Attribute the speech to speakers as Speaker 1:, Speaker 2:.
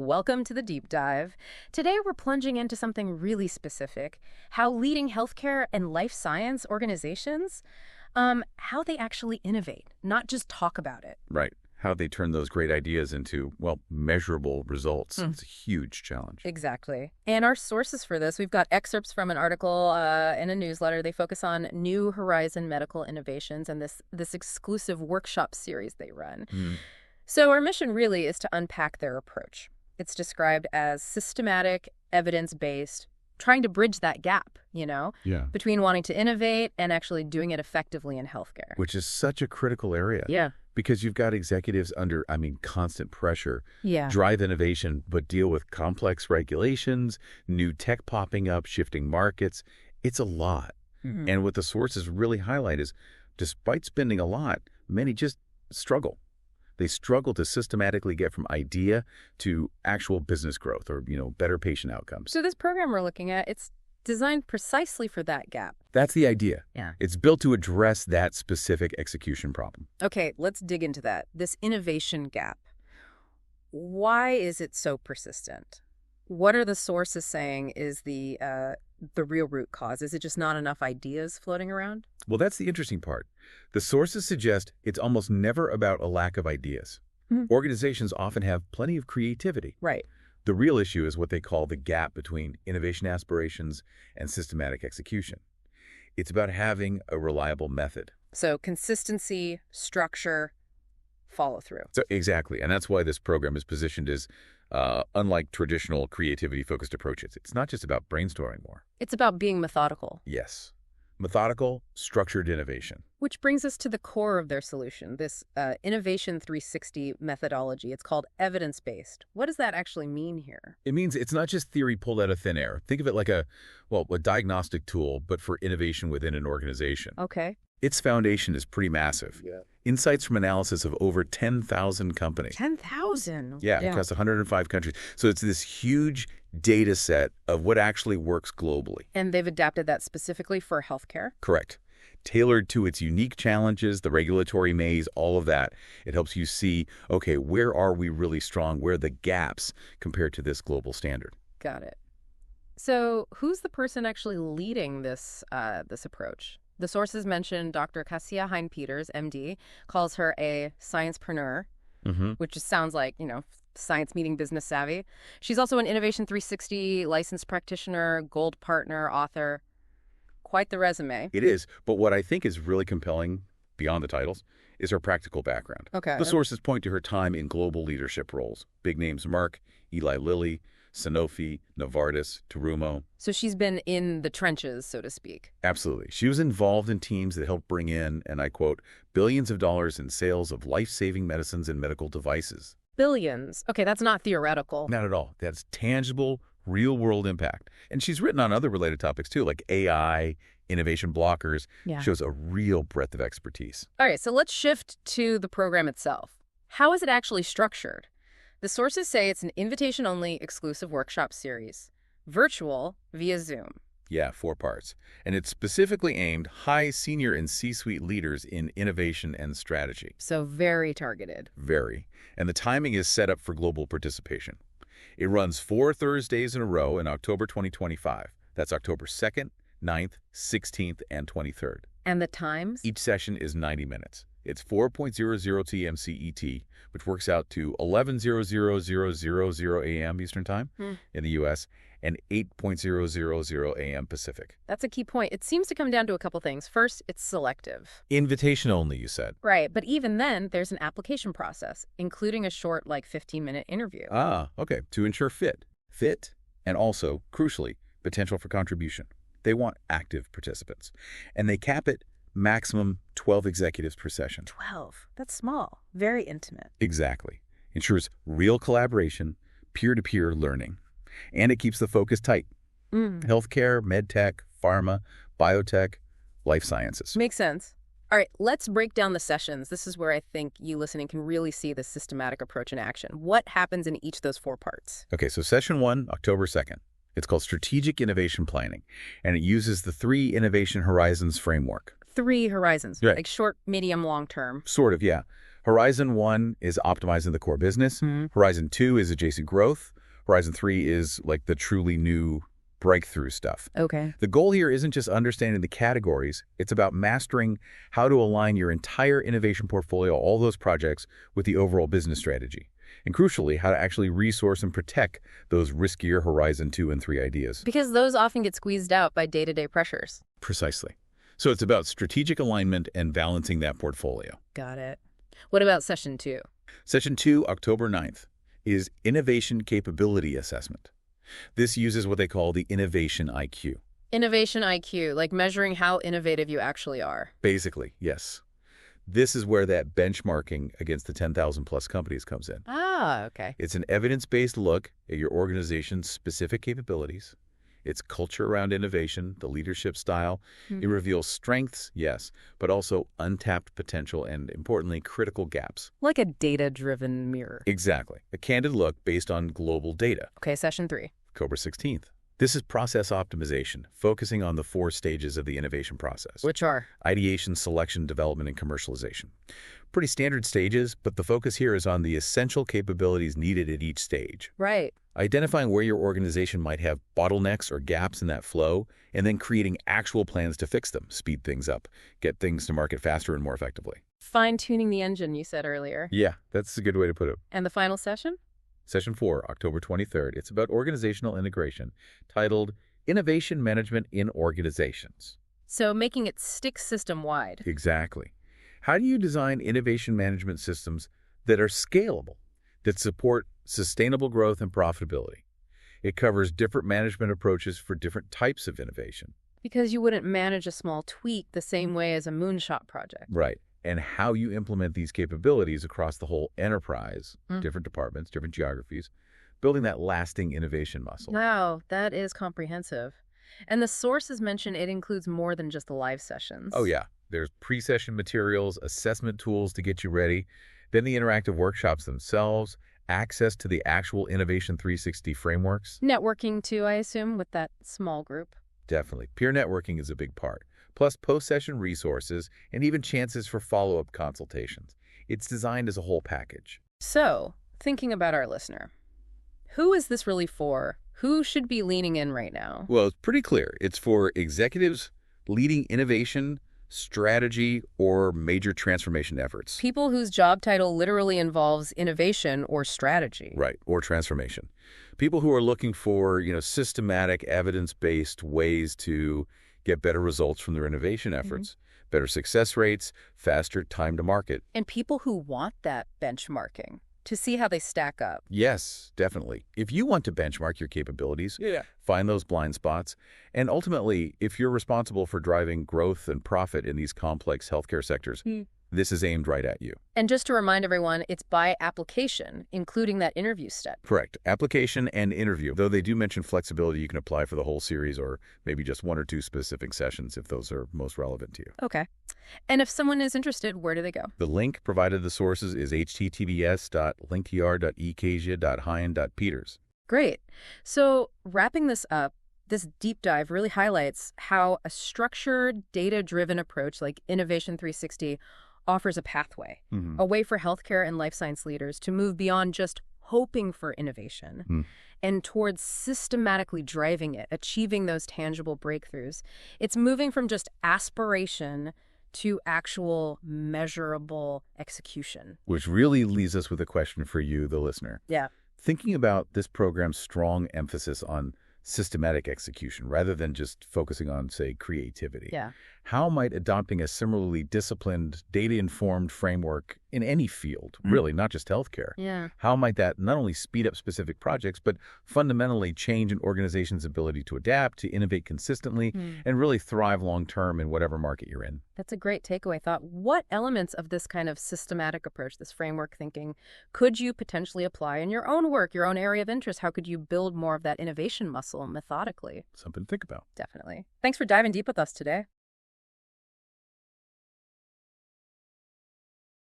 Speaker 1: Welcome to the deep dive. Today we're plunging into something really specific, how leading healthcare and life science organizations, how they actually innovate, not just talk about it.
Speaker 2: Right. How they turn those great ideas into, well, measurable results. It's a huge challenge.
Speaker 1: Exactly. And our sources for this, we've got excerpts from an article in a newsletter. They focus on New Horizon Medical Innovations and this exclusive workshop series they run. So our mission really is to unpack their approach. It's described as systematic, evidence-based, trying to bridge that gap, between wanting to innovate and actually doing it effectively in healthcare.
Speaker 2: Which is such a critical area.
Speaker 1: Yeah.
Speaker 2: Because you've got executives under, constant pressure,
Speaker 1: Yeah.
Speaker 2: drive innovation, but deal with complex regulations, new tech popping up, shifting markets. It's a lot. And what the sources really highlight is, despite spending a lot, many just struggle. They struggle to systematically get from idea to actual business growth or, better patient outcomes.
Speaker 1: So this program we're looking at, it's designed precisely for that gap.
Speaker 2: That's the idea.
Speaker 1: Yeah.
Speaker 2: It's built to address that specific execution problem.
Speaker 1: Okay, let's dig into that. This innovation gap. Why is it so persistent? What are the sources saying is the real root cause? Is it just not enough ideas floating around?
Speaker 2: Well, that's the interesting part. The sources suggest it's almost never about a lack of ideas. Organizations often have plenty of creativity.
Speaker 1: Right.
Speaker 2: The real issue is what they call the gap between innovation aspirations and systematic execution. It's about having a reliable method.
Speaker 1: So consistency, structure, follow through.
Speaker 2: So exactly, and that's why this program is positioned as unlike traditional creativity-focused approaches. It's not just about brainstorming more.
Speaker 1: It's about being methodical.
Speaker 2: Yes. Methodical, structured innovation.
Speaker 1: Which brings us to the core of their solution, this Innovation 360 methodology. It's called evidence-based. What does that actually mean here?
Speaker 2: It means it's not just theory pulled out of thin air. Think of it like a diagnostic tool, but for innovation within an organization.
Speaker 1: Okay.
Speaker 2: Its foundation is pretty massive. Yeah. Insights from analysis of over 10,000 companies.
Speaker 1: 10,000?
Speaker 2: Yeah, across 105 countries. So it's this huge data set of what actually works globally.
Speaker 1: And they've adapted that specifically for healthcare?
Speaker 2: Correct. Tailored to its unique challenges, the regulatory maze, all of that. It helps you see, okay, where are we really strong? Where are the gaps compared to this global standard?
Speaker 1: Got it. So who's the person actually leading this approach? The sources mention Dr. Cassia Hein-Peters, MD, calls her a sciencepreneur, which just sounds like, science meeting business savvy. She's also an Innovation 360 licensed practitioner, gold partner, author. Quite the resume.
Speaker 2: It is. But what I think is really compelling, beyond the titles, is her practical background.
Speaker 1: Okay.
Speaker 2: The sources point to her time in global leadership roles. Big names Merck, Eli Lilly, Sanofi, Novartis, Terumo.
Speaker 1: So she's been in the trenches, so to speak.
Speaker 2: Absolutely. She was involved in teams that helped bring in, and I quote, billions of dollars in sales of life-saving medicines and medical devices.
Speaker 1: Billions. Okay, that's not theoretical.
Speaker 2: Not at all. That's tangible, real-world impact. And she's written on other related topics, too, like AI, innovation blockers.
Speaker 1: Yeah.
Speaker 2: Shows a real breadth of expertise.
Speaker 1: All right, so let's shift to the program itself. How is it actually structured? The sources say it's an invitation-only exclusive workshop series, virtual via Zoom.
Speaker 2: Yeah, 4 parts. And it's specifically aimed high senior and C-suite leaders in innovation and strategy.
Speaker 1: So very targeted.
Speaker 2: Very. And the timing is set up for global participation. It runs 4 Thursdays in a row in October 2025. That's October 2nd, 9th, 16th, and 23rd.
Speaker 1: And the times?
Speaker 2: Each session is 90 minutes. It's 4.00 p.m. CET, which works out to 11:00 a.m. Eastern Time in the U.S., and 8.000 a.m. Pacific.
Speaker 1: That's a key point. It seems to come down to a couple things. First, it's selective.
Speaker 2: Invitation only, you said.
Speaker 1: Right, but even then, there's an application process, including a short, 15-minute interview.
Speaker 2: Ah, okay, to ensure fit. Fit, and also, crucially, potential for contribution. They want active participants. And they cap it maximum 12 executives per session.
Speaker 1: 12. That's small. Very intimate.
Speaker 2: Exactly. Ensures real collaboration, peer-to-peer learning. And it keeps the focus tight. Healthcare, medtech, pharma, biotech, life sciences.
Speaker 1: Makes sense. All right, let's break down the sessions. This is where I think you listening can really see the systematic approach in action. What happens in each of those 4 parts?
Speaker 2: Okay, so session 1, October 2nd. It's called Strategic Innovation Planning, and it uses the 3 Innovation Horizons framework.
Speaker 1: 3 horizons,
Speaker 2: Right.
Speaker 1: like short, medium, long term.
Speaker 2: Sort of, yeah. Horizon 1 is optimizing the core business. Horizon 2 is adjacent growth. Horizon 3 is like the truly new breakthrough stuff.
Speaker 1: Okay.
Speaker 2: The goal here isn't just understanding the categories. It's about mastering how to align your entire innovation portfolio, all those projects, with the overall business strategy. And crucially, how to actually resource and protect those riskier Horizon 2 and 3 ideas.
Speaker 1: Because those often get squeezed out by day-to-day pressures.
Speaker 2: Precisely. So it's about strategic alignment and balancing that portfolio.
Speaker 1: Got it. What about session 2?
Speaker 2: Session 2, October 9th, is Innovation Capability Assessment. This uses what they call the Innovation IQ.
Speaker 1: Innovation IQ, like measuring how innovative you actually are.
Speaker 2: Basically, yes. This is where that benchmarking against the 10,000 plus companies comes in.
Speaker 1: Ah, okay.
Speaker 2: It's an evidence-based look at your organization's specific capabilities, its culture around innovation, the leadership style. It reveals strengths, yes, but also untapped potential and, importantly, critical gaps.
Speaker 1: Like a data-driven mirror.
Speaker 2: Exactly. A candid look based on global data.
Speaker 1: Okay, session 3.
Speaker 2: October 16th. This is process optimization, focusing on the 4 stages of the innovation process.
Speaker 1: Which are?
Speaker 2: Ideation, selection, development, and commercialization. Pretty standard stages, but the focus here is on the essential capabilities needed at each stage.
Speaker 1: Right.
Speaker 2: Identifying where your organization might have bottlenecks or gaps in that flow, and then creating actual plans to fix them, speed things up, get things to market faster and more effectively.
Speaker 1: Fine-tuning the engine, you said earlier.
Speaker 2: Yeah, that's a good way to put it.
Speaker 1: And the final session?
Speaker 2: Session 4, October 23rd. It's about organizational integration, titled Innovation Management in Organizations.
Speaker 1: So making it stick system-wide.
Speaker 2: Exactly. How do you design innovation management systems that are scalable, that support sustainable growth and profitability? It covers different management approaches for different types of innovation.
Speaker 1: Because you wouldn't manage a small tweak the same way as a moonshot project.
Speaker 2: Right. And how you implement these capabilities across the whole enterprise, different departments, different geographies, building that lasting innovation muscle.
Speaker 1: Wow, that is comprehensive. And the sources mention it includes more than just the live sessions.
Speaker 2: Oh, yeah. There's pre-session materials, assessment tools to get you ready, then the interactive workshops themselves, access to the actual Innovation 360 frameworks.
Speaker 1: Networking, too, I assume, with that small group.
Speaker 2: Definitely. Peer networking is a big part. Plus post-session resources and even chances for follow-up consultations. It's designed as a whole package.
Speaker 1: So, thinking about our listener, who is this really for? Who should be leaning in right now?
Speaker 2: Well, it's pretty clear. It's for executives leading innovation, strategy, or major transformation efforts.
Speaker 1: People whose job title literally involves innovation or strategy.
Speaker 2: Right, or transformation. People who are looking for, systematic, evidence-based ways to get better results from their innovation efforts, better success rates, faster time to market.
Speaker 1: And people who want that benchmarking to see how they stack up.
Speaker 2: Yes, definitely. If you want to benchmark your capabilities, find those blind spots, and ultimately, if you're responsible for driving growth and profit in these complex healthcare sectors, this is aimed right at you.
Speaker 1: And just to remind everyone, it's by application, including that interview step.
Speaker 2: Correct. Application and interview. Though they do mention flexibility, you can apply for the whole series or maybe just 1 or 2 specific sessions if those are most relevant to you.
Speaker 1: Okay. And if someone is interested, where do they go?
Speaker 2: The link provided the sources is https://linktr.ecasia.hein.peters.
Speaker 1: Great. So wrapping this up, this deep dive really highlights how a structured, data-driven approach like Innovation 360 offers a pathway, a way for healthcare and life science leaders to move beyond just hoping for innovation and towards systematically driving it, achieving those tangible breakthroughs. It's moving from just aspiration to actual measurable execution.
Speaker 2: Which really leaves us with a question for you, the listener.
Speaker 1: Yeah.
Speaker 2: Thinking about this program's strong emphasis on systematic execution rather than just focusing on, say, creativity.
Speaker 1: Yeah.
Speaker 2: How might adopting a similarly disciplined, data-informed framework in any field, really, not just healthcare, how might that not only speed up specific projects, but fundamentally change an organization's ability to adapt, to innovate consistently, and really thrive long-term in whatever market you're in?
Speaker 1: That's a great takeaway thought. What elements of this kind of systematic approach, this framework thinking, could you potentially apply in your own work, your own area of interest? How could you build more of that innovation muscle methodically?
Speaker 2: Something to think about.
Speaker 1: Definitely. Thanks for diving deep with us today.